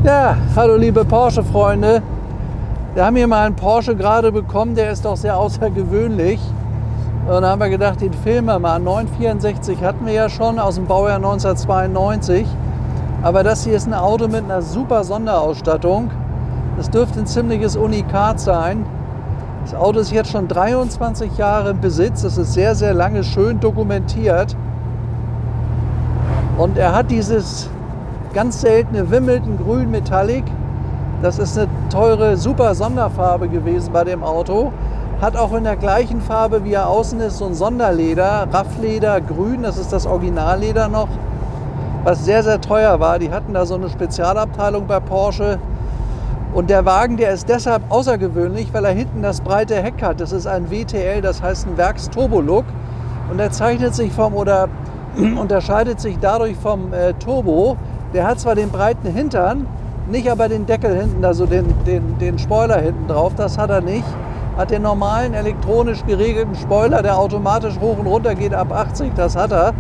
Ja, hallo liebe Porsche-Freunde. Wir haben hier mal einen Porsche gerade bekommen, der ist doch sehr außergewöhnlich. Und da haben wir gedacht, den filmen wir mal. 964 hatten wir ja schon aus dem Baujahr 1992. Aber das hier ist ein Auto mit einer super Sonderausstattung. Das dürfte ein ziemliches Unikat sein. Das Auto ist jetzt schon 23 Jahre im Besitz. Das ist sehr, sehr lange schön dokumentiert. Und er hat dieses ganz seltene Wimbledon Grün Metallic. Das ist eine teure, super Sonderfarbe gewesen bei dem Auto. Hat auch in der gleichen Farbe, wie er außen ist, so ein Sonderleder, Raffleder Grün. Das ist das Originalleder noch, was sehr, sehr teuer war. Die hatten da so eine Spezialabteilung bei Porsche. Und der Wagen, der ist deshalb außergewöhnlich, weil er hinten das breite Heck hat. Das ist ein WTL, das heißt ein Werks-Turbo-Look. Und er zeichnet sich unterscheidet sich dadurch vom Turbo. Der hat zwar den breiten Hintern, nicht aber den Deckel hinten, also den Spoiler hinten drauf, das hat er nicht. Hat den normalen elektronisch geregelten Spoiler, der automatisch hoch und runter geht ab 80, das hat er.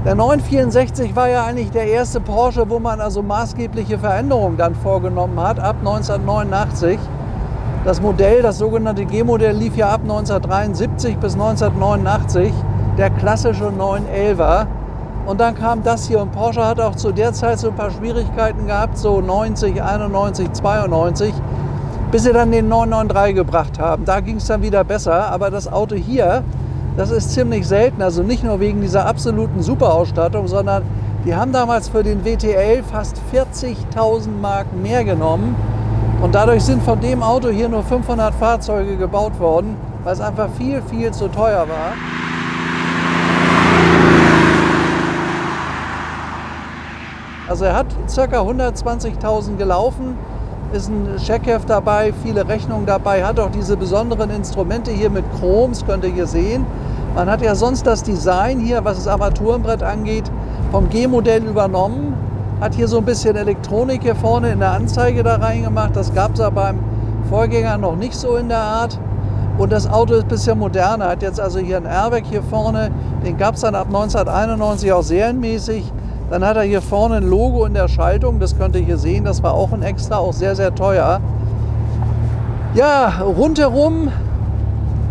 Der 964 war ja eigentlich der erste Porsche, wo man also maßgebliche Veränderungen dann vorgenommen hat, ab 1989. Das Modell, das sogenannte G-Modell, lief ja ab 1973 bis 1989, der klassische 911er. Und dann kam das hier und Porsche hat auch zu der Zeit so ein paar Schwierigkeiten gehabt, so 90, 91, 92, bis sie dann den 993 gebracht haben. Da ging es dann wieder besser, aber das Auto hier, das ist ziemlich selten, also nicht nur wegen dieser absoluten Superausstattung, sondern die haben damals für den WTL fast 40.000 Mark mehr genommen und dadurch sind von dem Auto hier nur 500 Fahrzeuge gebaut worden, weil es einfach viel, viel zu teuer war. Also er hat ca. 120.000 gelaufen, ist ein Scheckheft dabei, viele Rechnungen dabei, hat auch diese besonderen Instrumente hier mit Chroms, könnt ihr hier sehen. Man hat ja sonst das Design hier, was das Armaturenbrett angeht, vom G-Modell übernommen, hat hier so ein bisschen Elektronik hier vorne in der Anzeige da reingemacht, das gab es aber beim Vorgänger noch nicht so in der Art. Und das Auto ist ein bisschen moderner, hat jetzt also hier ein Airbag hier vorne, den gab es dann ab 1991 auch serienmäßig. Dann hat er hier vorne ein Logo in der Schaltung, das könnt ihr hier sehen, das war auch ein Extra, auch sehr, sehr teuer. Ja, rundherum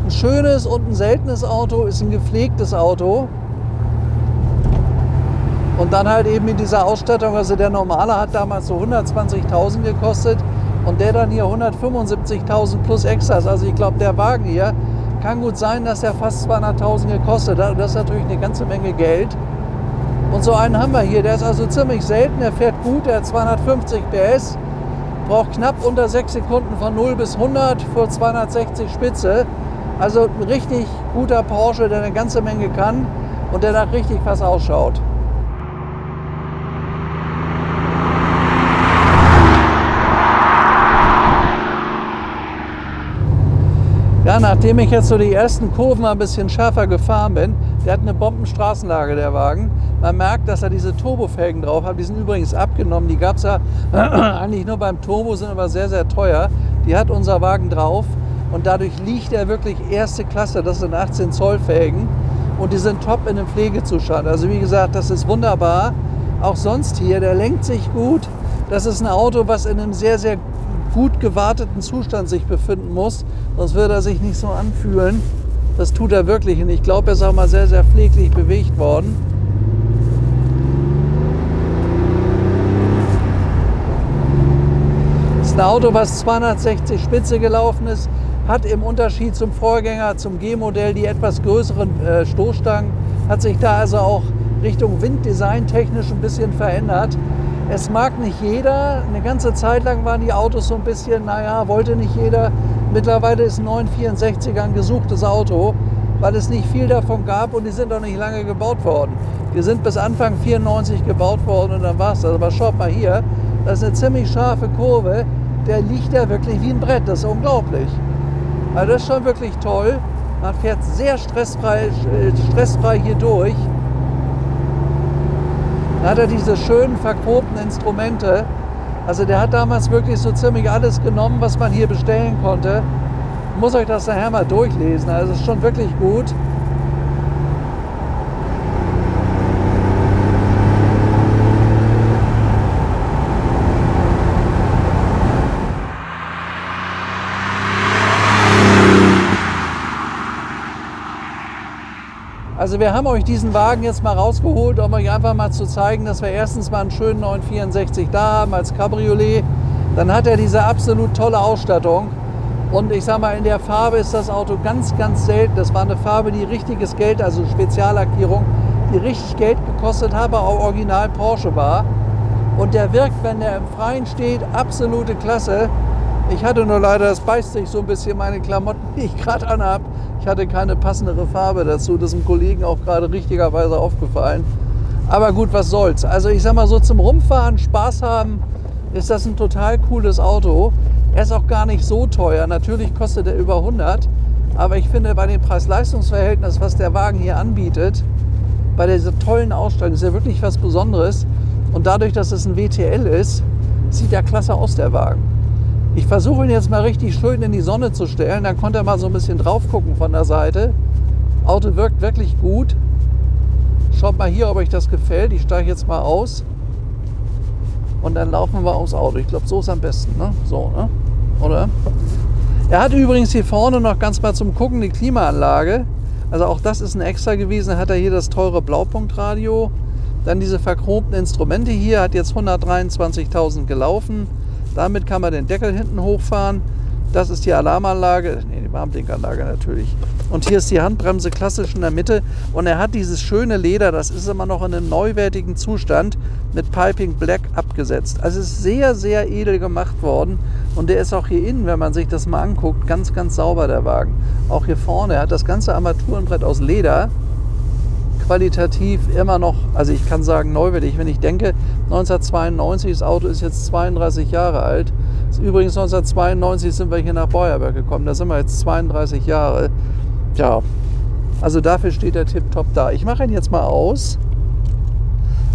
ein schönes und ein seltenes Auto, ist ein gepflegtes Auto. Und dann halt eben in dieser Ausstattung, also der normale hat damals so 120.000 gekostet und der dann hier 175.000 plus Extras. Also ich glaube, der Wagen hier kann gut sein, dass der fast 200.000 gekostet hat und das ist natürlich eine ganze Menge Geld. Und so einen haben wir hier, der ist also ziemlich selten, der fährt gut, der hat 250 PS, braucht knapp unter 6 Sekunden von 0 bis 100 vor 260 Spitze. Also ein richtig guter Porsche, der eine ganze Menge kann und der nach richtig was ausschaut. Ja, nachdem ich jetzt so die ersten Kurven ein bisschen schärfer gefahren bin, der hat eine Bombenstraßenlage, der Wagen. Man merkt, dass er diese Turbofelgen drauf hat. Die sind übrigens abgenommen. Die gab es ja eigentlich nur beim Turbo, sind aber sehr, sehr teuer. Die hat unser Wagen drauf und dadurch liegt er wirklich erste Klasse. Das sind 18 Zoll Felgen und die sind top in dem Pflegezustand. Also wie gesagt, das ist wunderbar. Auch sonst hier, der lenkt sich gut. Das ist ein Auto, was in einem sehr, sehr gut gewarteten Zustand sich befinden muss. Sonst würde er sich nicht so anfühlen. Das tut er wirklich und ich glaube, er ist auch mal sehr, sehr pfleglich bewegt worden. Das ist ein Auto, was 260 Spitze gelaufen ist, hat im Unterschied zum Vorgänger, zum G-Modell, die etwas größeren Stoßstangen, hat sich da also auch Richtung Winddesign technisch ein bisschen verändert. Es mag nicht jeder, eine ganze Zeit lang waren die Autos so ein bisschen, naja, wollte nicht jeder. Mittlerweile ist ein 964er ein gesuchtes Auto, weil es nicht viel davon gab und die sind auch nicht lange gebaut worden. Die sind bis Anfang 94 gebaut worden und dann war es das. Aber schaut mal hier, das ist eine ziemlich scharfe Kurve, der liegt ja wirklich wie ein Brett, das ist unglaublich. Also das ist schon wirklich toll. Man fährt sehr stressfrei hier durch. Dann hat er diese schönen verchromten Instrumente. Also der hat damals wirklich so ziemlich alles genommen, was man hier bestellen konnte. Ich muss euch das nachher mal durchlesen, also es ist schon wirklich gut. Also wir haben euch diesen Wagen jetzt mal rausgeholt, um euch einfach mal zu zeigen, dass wir erstens mal einen schönen 964 da haben als Cabriolet. Dann hat er diese absolut tolle Ausstattung. Und ich sag mal, in der Farbe ist das Auto ganz, ganz selten. Das war eine Farbe, die richtiges Geld, also Speziallackierung, die richtig Geld gekostet hat, aber auch original Porsche war. Und der wirkt, wenn der im Freien steht, absolute Klasse. Ich hatte nur leider, das beißt sich so ein bisschen, meine Klamotten, die ich gerade anhab. Ich hatte keine passendere Farbe dazu. Das ist einem Kollegen auch gerade richtigerweise aufgefallen. Aber gut, was soll's. Also ich sag mal so, zum Rumfahren, Spaß haben, ist das ein total cooles Auto. Er ist auch gar nicht so teuer. Natürlich kostet er über 100. Aber ich finde, bei dem Preis-Leistungs-Verhältnis, was der Wagen hier anbietet, bei dieser tollen Ausstattung, ist ja wirklich was Besonderes. Und dadurch, dass es ein WTL ist, sieht er klasse aus, der Wagen. Ich versuche ihn jetzt mal richtig schön in die Sonne zu stellen. Dann konnte er mal so ein bisschen drauf gucken von der Seite. Auto wirkt wirklich gut. Schaut mal hier, ob euch das gefällt. Ich steige jetzt mal aus. Und dann laufen wir aufs Auto. Ich glaube, so ist am besten. Ne? So, ne? Oder? Er hat übrigens hier vorne noch ganz mal zum Gucken die Klimaanlage. Also auch das ist ein Extra gewesen. Dann hat er hier das teure Blaupunktradio. Dann diese verchromten Instrumente hier. Hat jetzt 123.000 gelaufen. Damit kann man den Deckel hinten hochfahren. Das ist die Alarmanlage, nee, die Warnblinkanlage natürlich. Und hier ist die Handbremse klassisch in der Mitte. Und er hat dieses schöne Leder, das ist immer noch in einem neuwertigen Zustand, mit Piping Black abgesetzt. Also es ist sehr, sehr edel gemacht worden. Und der ist auch hier innen, wenn man sich das mal anguckt, ganz, ganz sauber, der Wagen. Auch hier vorne, er hat das ganze Armaturenbrett aus Leder. Qualitativ immer noch, also ich kann sagen neuwertig, wenn ich denke, 1992, das Auto ist jetzt 32 Jahre alt. Übrigens 1992 sind wir hier nach Beuerberg gekommen, da sind wir jetzt 32 Jahre. Ja, also dafür steht der tipptopp da. Ich mache ihn jetzt mal aus.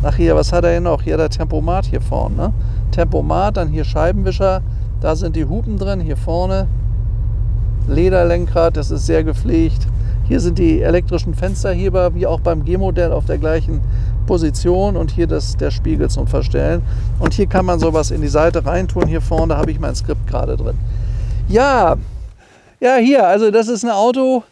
Ach hier, was hat er hier noch? Hier der Tempomat hier vorne. Ne? Tempomat, dann hier Scheibenwischer, da sind die Hupen drin, hier vorne. Lederlenkrad, das ist sehr gepflegt. Hier sind die elektrischen Fensterheber, wie auch beim G-Modell, auf der gleichen Position. Und hier der Spiegel zum Verstellen. Und hier kann man sowas in die Seite reintun. Hier vorne habe ich mein Skript gerade drin. Ja, hier, also das ist ein Auto,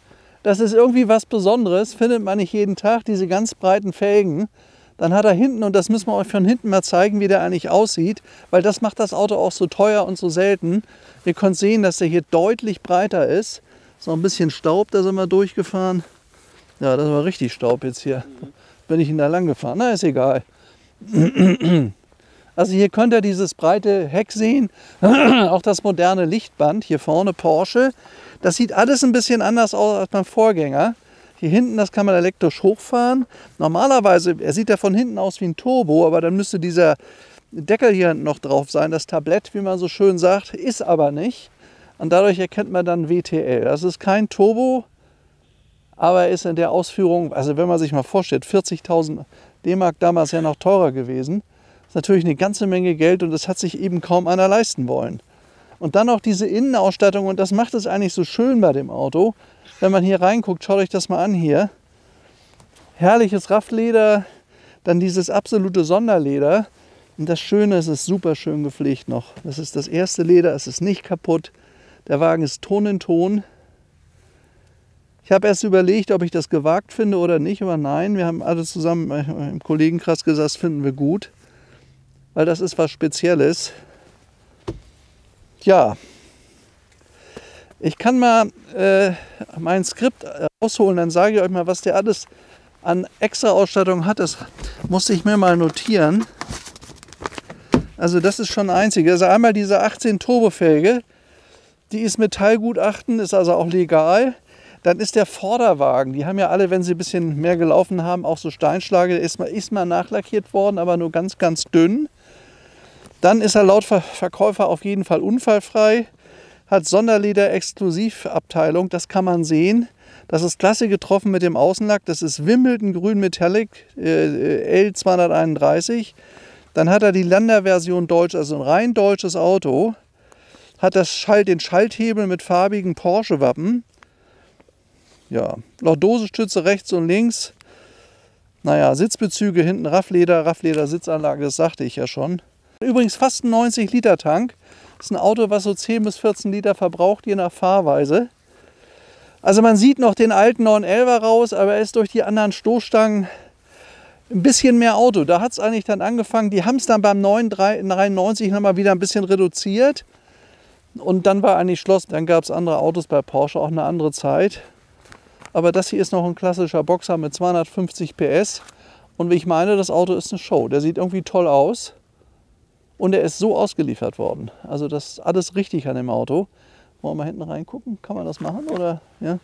das ist irgendwie was Besonderes. Findet man nicht jeden Tag, diese ganz breiten Felgen. Dann hat er hinten, und das müssen wir euch von hinten mal zeigen, wie der eigentlich aussieht. Weil das macht das Auto auch so teuer und so selten. Ihr könnt sehen, dass der hier deutlich breiter ist. Ist noch ein bisschen Staub, da sind wir durchgefahren. Ja, das war richtig Staub jetzt hier. Bin ich ihn da lang gefahren? Na, ist egal. Also hier könnt ihr dieses breite Heck sehen. Auch das moderne Lichtband. Hier vorne Porsche. Das sieht alles ein bisschen anders aus als beim Vorgänger. Hier hinten, das kann man elektrisch hochfahren. Normalerweise, er sieht ja von hinten aus wie ein Turbo, aber dann müsste dieser Deckel hier noch drauf sein. Das Tablett, wie man so schön sagt, ist aber nicht. Und dadurch erkennt man dann WTL. Das ist kein Turbo, aber er ist in der Ausführung, also wenn man sich mal vorstellt, 40.000 D-Mark damals ja noch teurer gewesen. Das ist natürlich eine ganze Menge Geld und das hat sich eben kaum einer leisten wollen. Und dann noch diese Innenausstattung, und das macht es eigentlich so schön bei dem Auto. Wenn man hier reinguckt, schaut euch das mal an hier. Herrliches Raffleder, dann dieses absolute Sonderleder. Und das Schöne ist, es ist super schön gepflegt noch. Das ist das erste Leder, es ist nicht kaputt. Der Wagen ist Ton in Ton. Ich habe erst überlegt, ob ich das gewagt finde oder nicht, aber nein, wir haben alle zusammen im Kollegenkreis gesagt, das finden wir gut, weil das ist was Spezielles. Ja, ich kann mal mein Skript rausholen, dann sage ich euch mal, was der alles an Extra-Ausstattung hat. Das musste ich mir mal notieren. Also das ist schon einzige. Also einmal diese 18 Turbofelge. Die ist Metallgutachten, ist also auch legal. Dann ist der Vorderwagen, die haben ja alle, wenn sie ein bisschen mehr gelaufen haben, auch so Steinschläge, ist mal nachlackiert worden, aber nur ganz, ganz dünn. Dann ist er laut Verkäufer auf jeden Fall unfallfrei, hat Sonderleder-Exklusivabteilung, das kann man sehen. Das ist klasse getroffen mit dem Außenlack, das ist Wimbledon Grün Metallic L231. Dann hat er die Landerversion Deutsch, also ein rein deutsches Auto. Hat den Schalthebel mit farbigen Porsche-Wappen. Ja, Lordosestütze rechts und links. Naja, Sitzbezüge hinten Raffleder, Sitzanlage, das sagte ich ja schon. Übrigens fast ein 90-Liter-Tank. Das ist ein Auto, was so 10 bis 14 Liter verbraucht, je nach Fahrweise. Also man sieht noch den alten 911er raus, aber er ist durch die anderen Stoßstangen ein bisschen mehr Auto. Da hat es eigentlich dann angefangen, die haben es dann beim 993 nochmal wieder ein bisschen reduziert. Und dann war eigentlich Schluss. Dann gab es andere Autos bei Porsche, auch eine andere Zeit. Aber das hier ist noch ein klassischer Boxer mit 250 PS. Und wie ich meine, das Auto ist eine Show. Der sieht irgendwie toll aus. Und er ist so ausgeliefert worden. Also das ist alles richtig an dem Auto. Wollen wir mal hinten reingucken? Kann man das machen? Oder? Ja,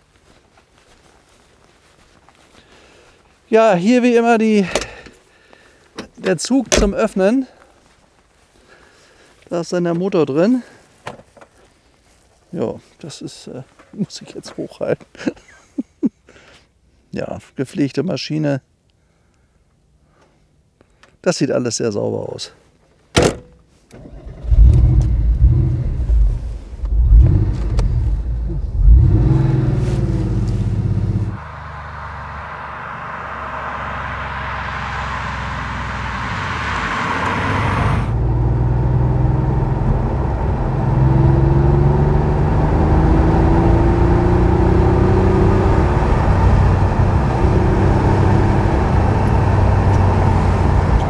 ja, hier wie immer der Zug zum Öffnen. Da ist dann der Motor drin. Ja, das ist, muss ich jetzt hochhalten. Ja, gepflegte Maschine. Das sieht alles sehr sauber aus.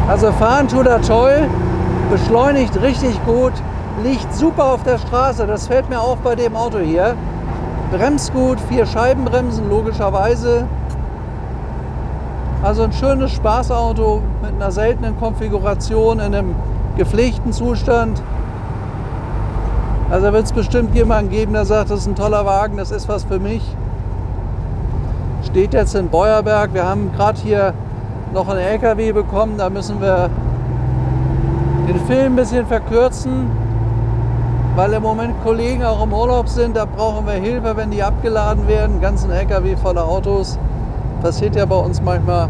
Also fahren tut er toll, beschleunigt richtig gut, liegt super auf der Straße, das fällt mir auf bei dem Auto hier. Bremst gut, 4 Scheibenbremsen logischerweise. Also ein schönes Spaßauto mit einer seltenen Konfiguration in einem gepflegten Zustand. Also wird es bestimmt jemanden geben, der sagt, das ist ein toller Wagen, das ist was für mich. Steht jetzt in Beuerberg, wir haben gerade hier noch einen LKW bekommen, da müssen wir den Film ein bisschen verkürzen, weil im Moment Kollegen auch im Urlaub sind, da brauchen wir Hilfe, wenn die abgeladen werden, einen ganzen LKW voller Autos. Passiert ja bei uns manchmal.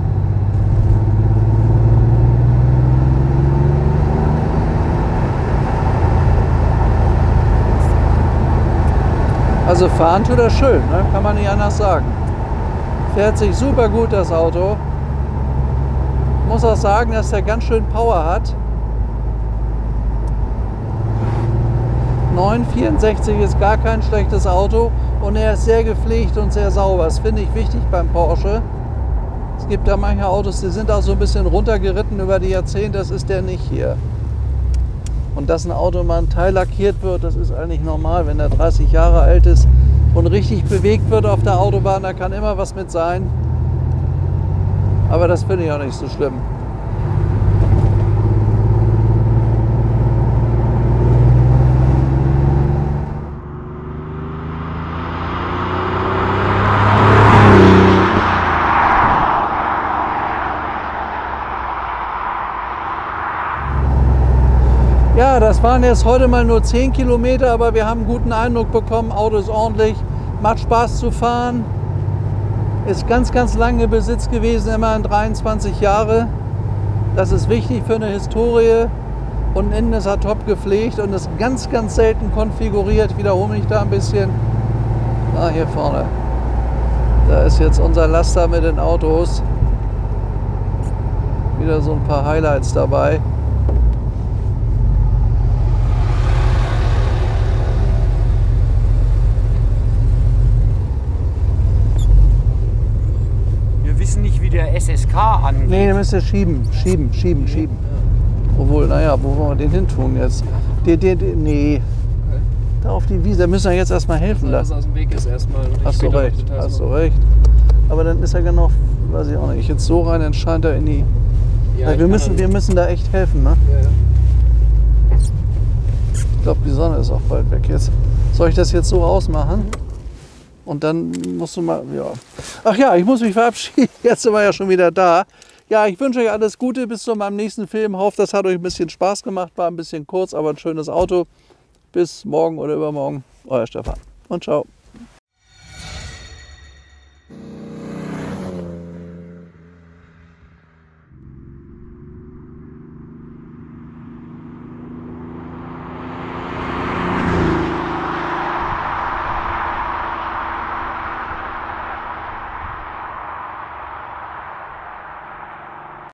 Also fahren tut er schön, ne? Kann man nicht anders sagen. Fährt sich super gut das Auto. Ich muss auch sagen, dass der ganz schön Power hat. 964 ist gar kein schlechtes Auto und er ist sehr gepflegt und sehr sauber. Das finde ich wichtig beim Porsche. Es gibt da manche Autos, die sind auch so ein bisschen runtergeritten über die Jahrzehnte. Das ist der nicht hier. Und dass ein Auto mal ein Teil lackiert wird, das ist eigentlich normal, wenn er 30 Jahre alt ist und richtig bewegt wird auf der Autobahn. Da kann immer was mit sein. Aber das finde ich auch nicht so schlimm. Ja, das waren jetzt heute mal nur 10 Kilometer, aber wir haben einen guten Eindruck bekommen. Auto ist ordentlich, macht Spaß zu fahren. Ist ganz, ganz lange Besitz gewesen, immerhin 23 Jahre. Das ist wichtig für eine Historie. Und innen ist er top gepflegt und ist ganz, ganz selten konfiguriert. Ich wiederhole mich da ein bisschen. Ah, hier vorne. Da ist jetzt unser Laster mit den Autos. Wieder so ein paar Highlights dabei. Nicht wie der SSK angeht. Nee, den müsst ihr schieben. Ja. Obwohl, naja, wo wollen wir den hin tun jetzt? Nee. Da auf die Wiese, da müssen wir jetzt erstmal helfen lassen. Aus dem Weg ist erstmal. Hast du recht. Aber dann ist er genau, weiß ich auch nicht, jetzt so rein, dann scheint er in die. Ja, wir müssen da echt helfen, ne? Ja. Ich glaube, die Sonne ist auch bald weg jetzt. Soll ich das jetzt so ausmachen? Und dann musst du mal, ja. Ach ja, ich muss mich verabschieden. Jetzt sind wir ja schon wieder da. Ja, ich wünsche euch alles Gute bis zu meinem nächsten Film. Hoffe, das hat euch ein bisschen Spaß gemacht. War ein bisschen kurz, aber ein schönes Auto. Bis morgen oder übermorgen. Euer Stefan. Und ciao.